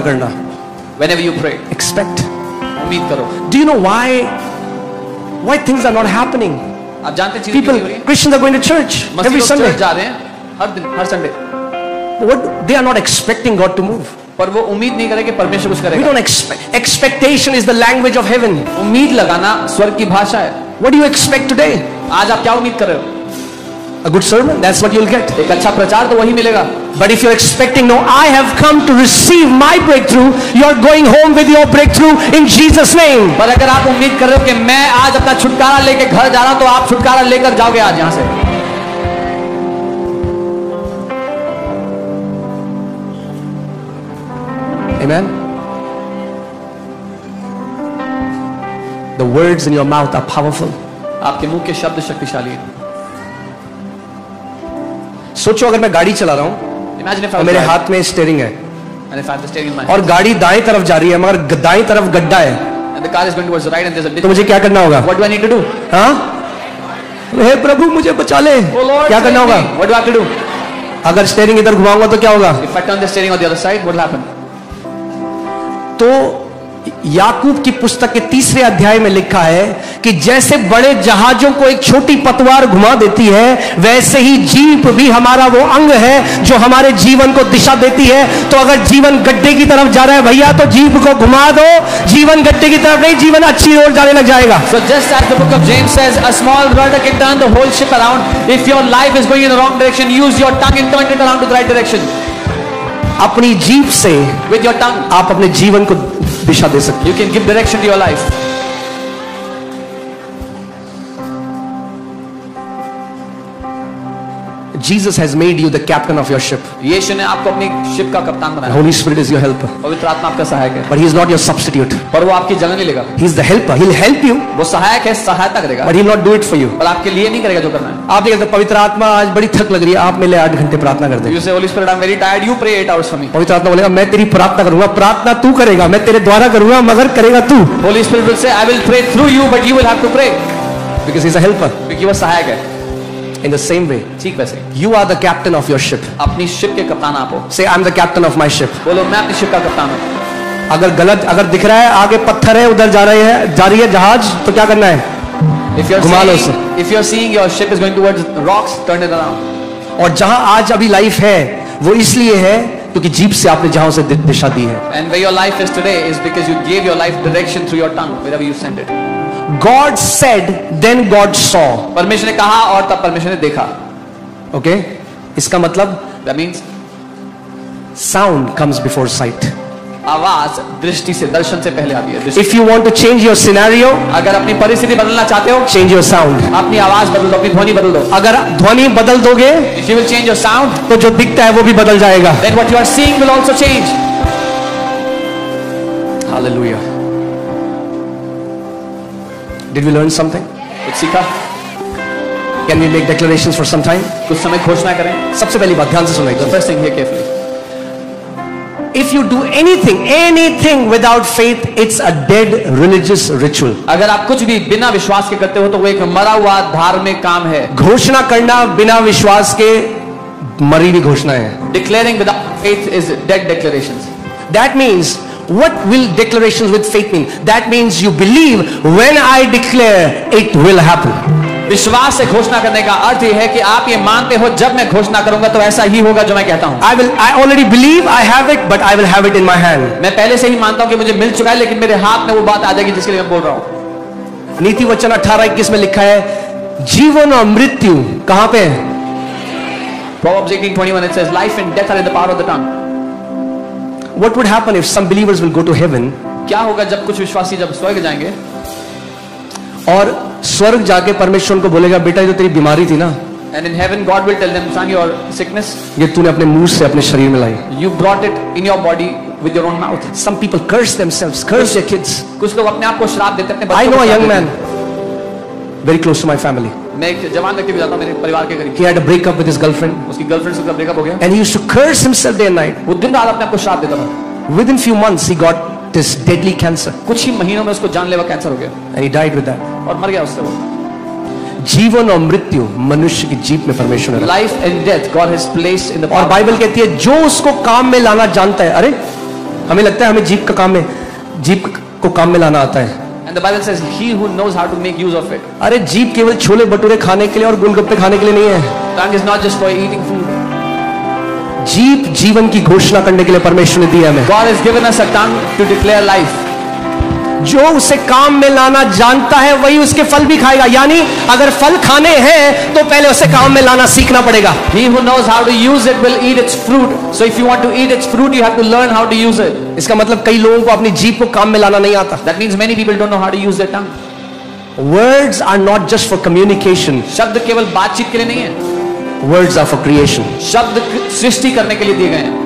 करना, whenever you pray, expect. उम्मीद करो. Do you know why things are not happening? आप जानते हैं चीजें क्यों People, नहीं हो रही हैं? Christians are going to church every Sunday. Church जा रहे हैं हर दिन, हर Sunday, What they are not expecting God to move. पर वो उम्मीद नहीं करे कि परमेश्वर कुछ We करेगा. don't expect. Expectation is the language of heaven. उम्मीद लगाना स्वर्ग की भाषा है. What do you expect today? आज आप क्या उम्मीद कर रहे हो? A good sermon, that's what you'll get. एक अच्छा प्रचार तो वही मिलेगा. But if you're expecting, no, I have come to receive my breakthrough, you're going home with your breakthrough in Jesus' name. पर अगर आप उम्मीद कर रहे हो कि मैं आज अपना छुटकारा लेके घर जा रहा हूं, तो आप छुटकारा लेकर जाओगे आज यहां से. Amen. The words in your mouth are powerful. आपके मुंह के शब्द शक्तिशाली हैं. सोचो अगर मैं गाड़ी चला रहा हूं Imagine if I और was मेरे driving, हाथ में स्टीयरिंग है and if I have the steering in my hand, और गाड़ी दाएं तरफ जा रही है मगर दाएं तरफ गड्ढा है, and the car is going towards the right and there's a ditch, तो मुझे क्या करना होगा? what do I need to do? हाँ, हे प्रभु मुझे बचा ले. Oh Lord, क्या करना save होगा? me. What do I have to do? अगर स्टीयरिंग इधर घुमाऊंगा तो क्या होगा? If I turn the steering on the other side, what will happen? तो याकूब की पुस्तक के 3रे अध्याय में लिखा है कि जैसे बड़े जहाजों को एक छोटी पतवार घुमा देती है, वैसे ही जीभ भी हमारा वो अंग है जो हमारे जीवन को दिशा देती है. तो अगर जीवन गड्ढे की तरफ जा रहा है भैया, तो जीभ को घुमा दो. जीवन गड्ढे की तरफ नहीं, जीवन अच्छी ओर जाने लग जाएगा. So just as the book of James says, a small rudder can turn the whole ship around. If your life is going in the wrong direction, use your tongue and turn it around to the right direction. अपनी जीभ से With your tongue, आप अपने जीवन को दिशा दे सकते you can give direction to your life. Jesus has made you the captain of your ship. यीशु ने आपको अपनी शिप का कप्तान The बनाया. Holy Spirit is your helper, पवित्र आत्मा आपका सहायक है, but he is not your substitute. पर वो आपकी जगह नहीं लेगा. He is the helper. He'll help you, वो सहायक है, सहायता करेगा, but he'll not do it for you. पर आपके लिए नहीं करेगा जो करना है. आप ये कहते पवित्र आत्मा आज बड़ी थक लग रही है, आप मेरे लिए 8 घंटे प्रार्थना कर दे. You say, Holy Spirit, I'm very tired. You pray 8 hours for me. पवित्र आत्मा बोलेगा मैं तेरी प्रार्थना करूंगा, प्रार्थना तू करेगा, मैं तेरे द्वारा करूंगा मगर करेगा तू. Holy Spirit will say, I will pray through you, but you will have to pray. Because he's a helper. क्योंकि वो सहायक है. In the same way, ठीक वैसे you are the captain of your ship. अपनी शिप के कप्तान आप हो. Say I'm the captain of my ship. बोलो मैं अपनी शिप का कप्तान हूँ. अगर दिख रहा है आगे पत्थर है, उधर जा रही है जहाज, तो क्या करना है? If you're seeing your ship is going towards rocks, turn it around. और जहां आज अभी लाइफ है वो इसलिए है क्योंकि जीभ से आपने जहां से दिशा दी है. And where your life is today is because you gave your life direction through your tongue wherever you send it. God said, then God saw. परमेश्वर ने कहा और तब परमेश्वर ने देखा. Okay? इसका मतलब That means sound comes before sight. आवाज दृष्टि से, दर्शन से पहले आती है. If you want to change your scenario, अगर अपनी परिस्थिति बदलना चाहते हो, change your sound. अपनी आवाज बदल दो, अपनी ध्वनि बदल दो. अगर ध्वनि बदल दोगे, If you will change your sound, तो जो दिखता है वो भी बदल जाएगा. then what you are seeing will also change. Hallelujah. Did we learn something? कुछ सीखा? Can we make declarations for some time? कुछ समय घोषणा करें. सबसे पहली बात ध्यान से सुनिएगा. First thing here carefully. If you do anything without faith, it's a dead religious ritual. अगर आप कुछ भी बिना विश्वास के करते हो तो वो एक मरा हुआ धार्मिक काम है. घोषणा करना बिना विश्वास के मरी हुई घोषणा है. Declaring without faith is dead declarations. That means, what will declarations with faith mean? That means you believe when I declare it will happen. विश्वास से घोषणा करने का अर्थ यह है कि आप ये मानते हो जब मैं घोषणा करूंगा तो ऐसा ही होगा जो मैं कहता हूं. I already believe I have it, but I will have it in my hand. मैं पहले से ही मानता हूं कि मुझे मिल चुका है, लेकिन मेरे हाथ में वो बात आ जाएगी जिसके लिए मैं बोल रहा हूं. नीति वचन 18:21 में लिखा है जीवन और मृत्यु कहां पे है? Proverbs 18:21 it says life and death are in the power of the tongue. What would happen if some believers will go to heaven? क्या होगा जब कुछ विश्वासी जब स्वर्ग जाएंगे और स्वर्ग जाके परमेश्वर को बोलेगा बेटा ये तो तेरी बीमारी थी ना, and in heaven God will tell them, son, your sickness, ये तूने अपने मुंह से अपने शरीर में लाई. you brought it in your body with your own mouth. Some people curse themselves, curse their kids. कुछ लोग अपने आप को श्राप देते हैं अपने I बच्चों know को a young श्राप man very close to my family. मैं एक जवान व्यक्ति भी जानता हूं मेरे परिवार के करीब. He had a breakup with his girlfriend उसकी गर्लफ्रेंड से उसका ब्रेकअप हो गया and he used to curse himself day and night. वो दिन रात अपने आप को श्राप देता था. Within few months he got this deadly cancer कुछ ही महीनों में उसको जानलेवा कैंसर हो गया and he died with that. और मर गया उससे वो. जीवन और मृत्यु मनुष्य की जीभ में परमेश्वर ने रखा. Life and death God has placed in the और power. बाइबल कहती है जो उसको काम में लाना जानता है, अरे हमें लगता है हमें जीभ को काम में लाना आता है। And the Bible says, he who knows how to make use of it. अरे जीभ केवल छोले भटूरे खाने के लिए और गोलगप्पे खाने के लिए नहीं है। Tongue is not just for eating food. जीभ जीवन की घोषणा करने के लिए परमेश्वर ने दिया हमें। God has given us a tongue to declare life. जो उसे काम में लाना जानता है वही उसके फल भी खाएगा। यानी अगर फल खाने हैं तो पहले उसे काम में लाना सीखना पड़ेगा। He who knows how to use it will eat its fruit. So if you want to eat its fruit, you have to learn how to use it. इसका मतलब कई लोगों को अपनी जीभ को काम में लाना नहीं आता। That means many people don't know how to use their tongue. Words are not just for communication. शब्द केवल बातचीत के लिए नहीं है। Words are for creation. शब्द सृष्टि करने के लिए दिए गए हैं।